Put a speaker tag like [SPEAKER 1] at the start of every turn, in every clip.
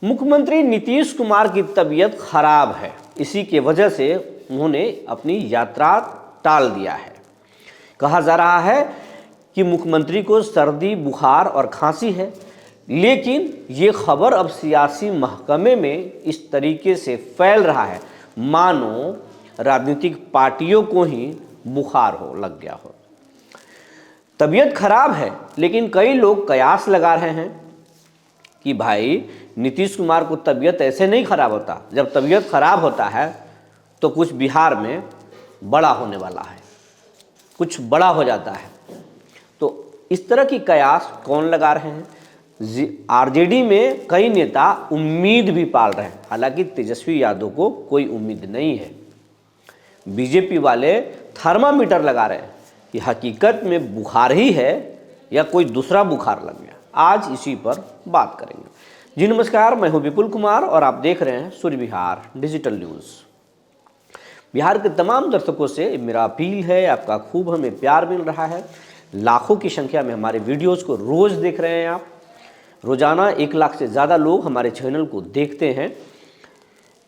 [SPEAKER 1] मुख्यमंत्री नीतीश कुमार की तबीयत खराब है। इसी के वजह से उन्होंने अपनी यात्रा टाल दिया है। कहा जा रहा है कि मुख्यमंत्री को सर्दी, बुखार और खांसी है, लेकिन ये खबर अब सियासी महकमे में इस तरीके से फैल रहा है मानो राजनीतिक पार्टियों को ही बुखार हो लग गया हो। तबीयत खराब है, लेकिन कई लोग कयास लगा रहे हैं कि भाई नीतीश कुमार को तबीयत ऐसे नहीं खराब होता। जब तबीयत खराब होता है तो कुछ बिहार में बड़ा होने वाला है, कुछ बड़ा हो जाता है। तो इस तरह की कयास कौन लगा रहे हैं? आरजेडी में कई नेता उम्मीद भी पाल रहे हैं, हालांकि तेजस्वी यादव को कोई उम्मीद नहीं है। बीजेपी वाले थर्मामीटर लगा रहे हैं कि हकीकत में बुखार ही है या कोई दूसरा बुखार लग गया। आज इसी पर बात करेंगे। जी नमस्कार, मैं हूं विपुल कुमार और आप देख रहे हैं सूर्य विहार डिजिटल न्यूज़। बिहार के तमाम दर्शकों से मेरा अपील है, आपका खूब हमें प्यार मिल रहा है। लाखों की संख्या में हमारे वीडियोस को रोज़ देख रहे हैं आप। रोज़ाना 1 लाख से ज़्यादा लोग हमारे चैनल को देखते हैं,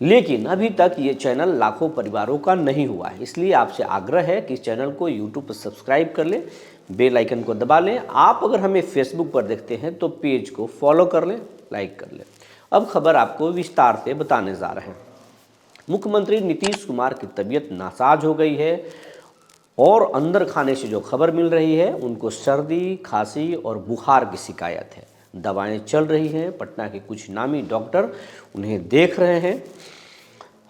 [SPEAKER 1] लेकिन अभी तक ये चैनल लाखों परिवारों का नहीं हुआ है। इसलिए आपसे आग्रह है कि चैनल को यूट्यूब पर सब्सक्राइब कर लें, बेल आइकन को दबा लें। आप अगर हमें फेसबुक पर देखते हैं तो पेज को फॉलो कर लें, लाइक कर लें। अब खबर आपको विस्तार से बताने जा रहे हैं। मुख्यमंत्री नीतीश कुमार की तबीयत नासाज हो गई है और अंदर खाने से जो खबर मिल रही है उनको सर्दी, खांसी और बुखार की शिकायत है। दवाएं चल रही हैं, पटना के कुछ नामी डॉक्टर उन्हें देख रहे हैं।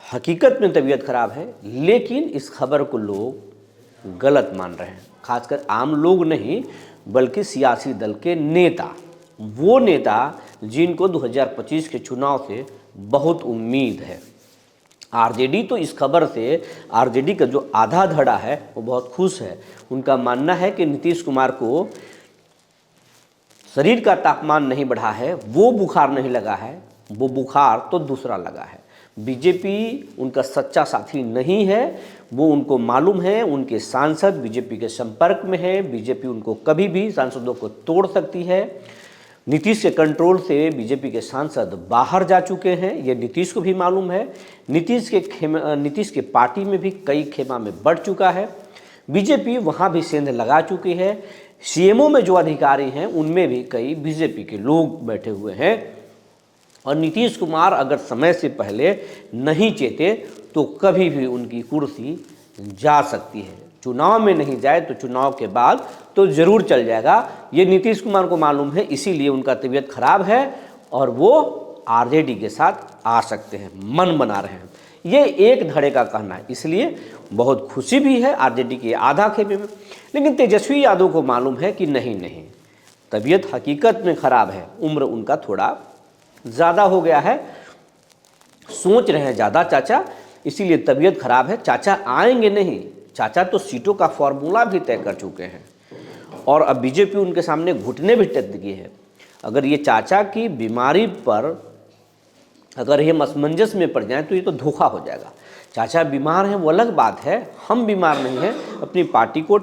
[SPEAKER 1] हकीकत में तबीयत खराब है, लेकिन इस खबर को लोग गलत मान रहे हैं। खासकर आम लोग नहीं, बल्कि सियासी दल के नेता, वो नेता जिनको 2025 के चुनाव से बहुत उम्मीद है। आरजेडी तो इस खबर से, आरजेडी का जो आधा धड़ा है वो बहुत खुश है। उनका मानना है कि नीतीश कुमार को शरीर का तापमान नहीं बढ़ा है, वो बुखार नहीं लगा है, वो बुखार तो दूसरा लगा है। बीजेपी उनका सच्चा साथी नहीं है, वो उनको मालूम है। उनके सांसद बीजेपी के संपर्क में हैं, बीजेपी उनको कभी भी सांसदों को तोड़ सकती है। नीतीश के कंट्रोल से बीजेपी के सांसद बाहर जा चुके हैं, ये नीतीश को भी मालूम है। नीतीश के पार्टी में भी कई खेमा में बढ़ चुका है। बीजेपी वहाँ भी सेंध लगा चुकी है। सीएमओ में जो अधिकारी हैं उनमें भी कई बीजेपी के लोग बैठे हुए हैं। और नीतीश कुमार अगर समय से पहले नहीं चेते तो कभी भी उनकी कुर्सी जा सकती है। चुनाव में नहीं जाए तो चुनाव के बाद तो ज़रूर चल जाएगा, ये नीतीश कुमार को मालूम है। इसीलिए उनका तबीयत खराब है और वो आरजेडी के साथ आ सकते हैं, मन बना रहे हैं। ये एक धड़े का कहना है, इसलिए बहुत खुशी भी है आरजेडी के आधा खेमे में। लेकिन तेजस्वी यादव को मालूम है कि नहीं, तबीयत हकीकत में ख़राब है। उम्र उनका थोड़ा ज़्यादा हो गया है, सोच रहे हैं ज़्यादा चाचा, इसीलिए तबीयत खराब है। चाचा आएंगे नहीं, चाचा तो सीटों का फॉर्मूला भी तय कर चुके हैं और अब बीजेपी उनके सामने घुटने भी टेक दिए है। अगर ये चाचा की बीमारी पर अगर ये असमंजस में पड़ जाए तो ये तो धोखा हो जाएगा। चाचा बीमार हैं वो अलग बात है, हम बीमार नहीं हैं, अपनी पार्टी को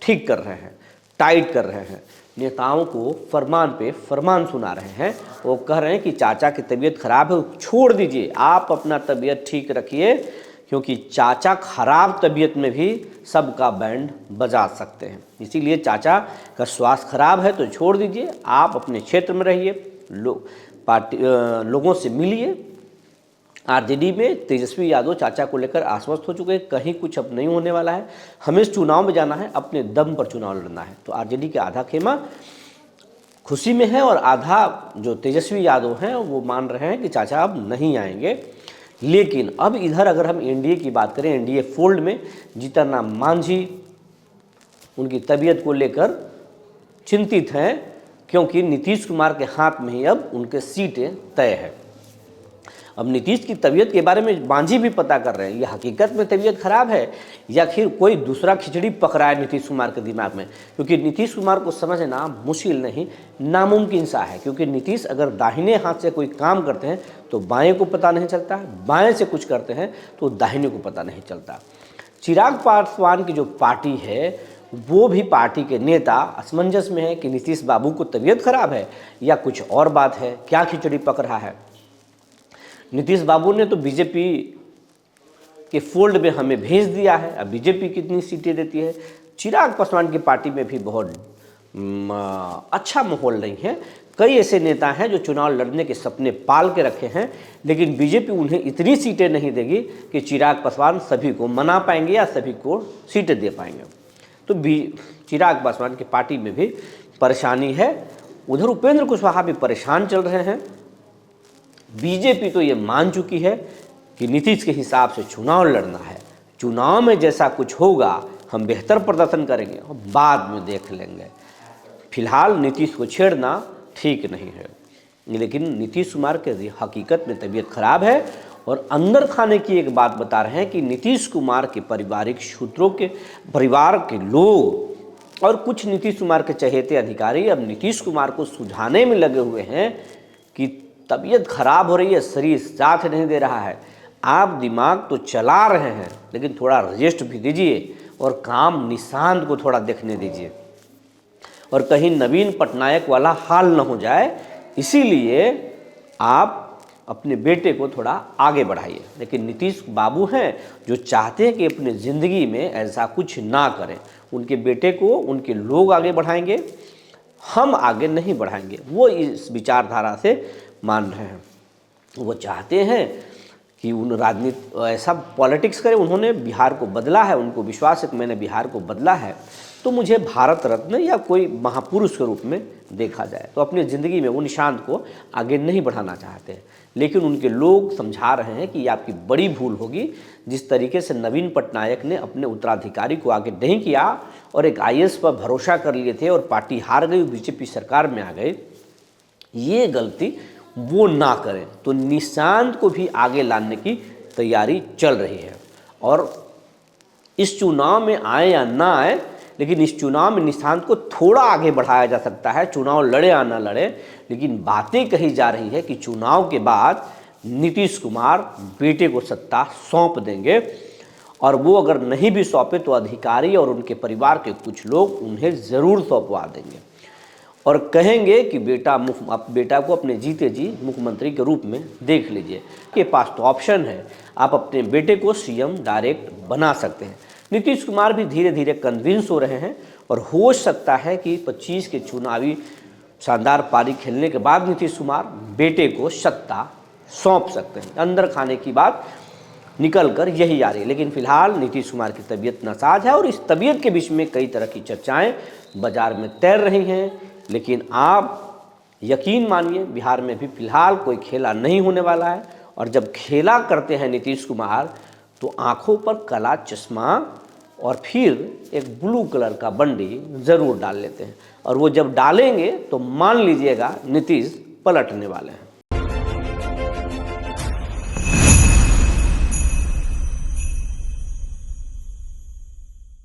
[SPEAKER 1] ठीक कर रहे हैं, टाइट कर रहे हैं, नेताओं को फरमान पे फरमान सुना रहे हैं। वो कह रहे हैं कि चाचा की तबीयत खराब है, छोड़ दीजिए, आप अपना तबीयत ठीक रखिए, क्योंकि चाचा खराब तबीयत में भी सबका बैंड बजा सकते हैं। इसीलिए चाचा का स्वास्थ्य खराब है तो छोड़ दीजिए, आप अपने क्षेत्र में रहिए, लोगों से मिलिए। आरजेडी में तेजस्वी यादव चाचा को लेकर आश्वस्त हो चुके हैं, कहीं कुछ अब नहीं होने वाला है, हमें इस चुनाव में जाना है, अपने दम पर चुनाव लड़ना है। तो आरजेडी के आधा खेमा खुशी में है और आधा जो तेजस्वी यादव हैं वो मान रहे हैं कि चाचा अब नहीं आएंगे। लेकिन अब इधर अगर हम एनडीए की बात करें, एनडीए फोल्ड में जीतन राम मांझी उनकी तबीयत को लेकर चिंतित हैं, क्योंकि नीतीश कुमार के हाथ में ही अब उनके सीटें तय है। अब नीतीश की तबीयत के बारे में मांझी भी पता कर रहे हैं, ये हकीकत में तबीयत खराब है या फिर कोई दूसरा खिचड़ी पकड़ा है नीतीश कुमार के दिमाग में। क्योंकि नीतीश कुमार को समझना मुश्किल नहीं, नामुमकिन सा है। क्योंकि नीतीश अगर दाहिने हाथ से कोई काम करते हैं तो बाएं को पता नहीं चलता, बाएं से कुछ करते हैं तो दाहिने को पता नहीं चलता। चिराग पासवान की जो पार्टी है वो भी पार्टी के नेता असमंजस में है कि नीतीश बाबू को तबीयत खराब है या कुछ और बात है, क्या खिचड़ी पक रहा है। नीतीश बाबू ने तो बीजेपी के फोल्ड में हमें भेज दिया है। अब बीजेपी कितनी सीटें देती है। चिराग पासवान की पार्टी में भी बहुत अच्छा माहौल नहीं है। कई ऐसे नेता हैं जो चुनाव लड़ने के सपने पाल के रखे हैं, लेकिन बीजेपी उन्हें इतनी सीटें नहीं देगी कि चिराग पासवान सभी को मना पाएंगे या सभी को सीटें दे पाएंगे। तो चिराग पासवान की पार्टी में भी परेशानी है। उधर उपेंद्र कुशवाहा भी परेशान चल रहे हैं। बीजेपी तो ये मान चुकी है कि नीतीश के हिसाब से चुनाव लड़ना है, चुनाव में जैसा कुछ होगा हम बेहतर प्रदर्शन करेंगे और बाद में देख लेंगे। फिलहाल नीतीश को छेड़ना ठीक नहीं है। लेकिन नीतीश कुमार के हकीकत में तबीयत खराब है और अंदर खाने की एक बात बता रहे हैं कि नीतीश कुमार के पारिवारिक सूत्रों के परिवार के लोग और कुछ नीतीश कुमार के चहेते अधिकारी अब नीतीश कुमार को सुझाने में लगे हुए हैं कि तबीयत खराब हो रही है, शरीर साथ नहीं दे रहा है, आप दिमाग तो चला रहे हैं लेकिन थोड़ा रेस्ट भी दीजिए और काम निशांत को थोड़ा देखने दीजिए और कहीं नवीन पटनायक वाला हाल न हो जाए, इसीलिए आप अपने बेटे को थोड़ा आगे बढ़ाइए। लेकिन नीतीश बाबू हैं जो चाहते हैं कि अपनी ज़िंदगी में ऐसा कुछ ना करें। उनके बेटे को उनके लोग आगे बढ़ाएंगे, हम आगे नहीं बढ़ाएंगे। वो इस विचारधारा से मान रहे हैं। वो चाहते हैं कि उन राजनीति ऐसा पॉलिटिक्स करें। उन्होंने बिहार को बदला है, उनको विश्वास है कि मैंने बिहार को बदला है तो मुझे भारत रत्न या कोई महापुरुष के रूप में देखा जाए। तो अपनी ज़िंदगी में वो निशांत को आगे नहीं बढ़ाना चाहते हैं। लेकिन उनके लोग समझा रहे हैं कि ये आपकी बड़ी भूल होगी। जिस तरीके से नवीन पटनायक ने अपने उत्तराधिकारी को आगे नहीं किया और एक आईएएस पर भरोसा कर लिए थे और पार्टी हार गई, बीजेपी सरकार में आ गई, ये गलती वो ना करें। तो निशांत को भी आगे लाने की तैयारी चल रही है और इस चुनाव में आए या ना आए, लेकिन इस चुनाव में निशांत को थोड़ा आगे बढ़ाया जा सकता है। चुनाव लड़े या ना लड़े, लेकिन बातें कही जा रही है कि चुनाव के बाद नीतीश कुमार बेटे को सत्ता सौंप देंगे और वो अगर नहीं भी सौंपे तो अधिकारी और उनके परिवार के कुछ लोग उन्हें ज़रूर सौंपवा देंगे और कहेंगे कि बेटा को अपने जीते जी मुख्यमंत्री के रूप में देख लीजिए। आपके पास तो ऑप्शन है, आप अपने बेटे को सीएम डायरेक्ट बना सकते हैं। नीतीश कुमार भी धीरे धीरे कन्विंस हो रहे हैं और हो सकता है कि 25 के चुनावी शानदार पारी खेलने के बाद नीतीश कुमार बेटे को सत्ता सौंप सकते हैं। अंदर खाने की बात निकल कर यही आ रही है। लेकिन फिलहाल नीतीश कुमार की तबीयत नासाज है और इस तबीयत के बीच में कई तरह की चर्चाएं बाजार में तैर रही हैं। लेकिन आप यकीन मानिए बिहार में भी फिलहाल कोई खेला नहीं होने वाला है और जब खेला करते हैं नीतीश कुमार तो आंखों पर काला चश्मा और फिर एक ब्लू कलर का बंडी ज़रूर डाल लेते हैं और वो जब डालेंगे तो मान लीजिएगा नीतीश पलटने वाले हैं।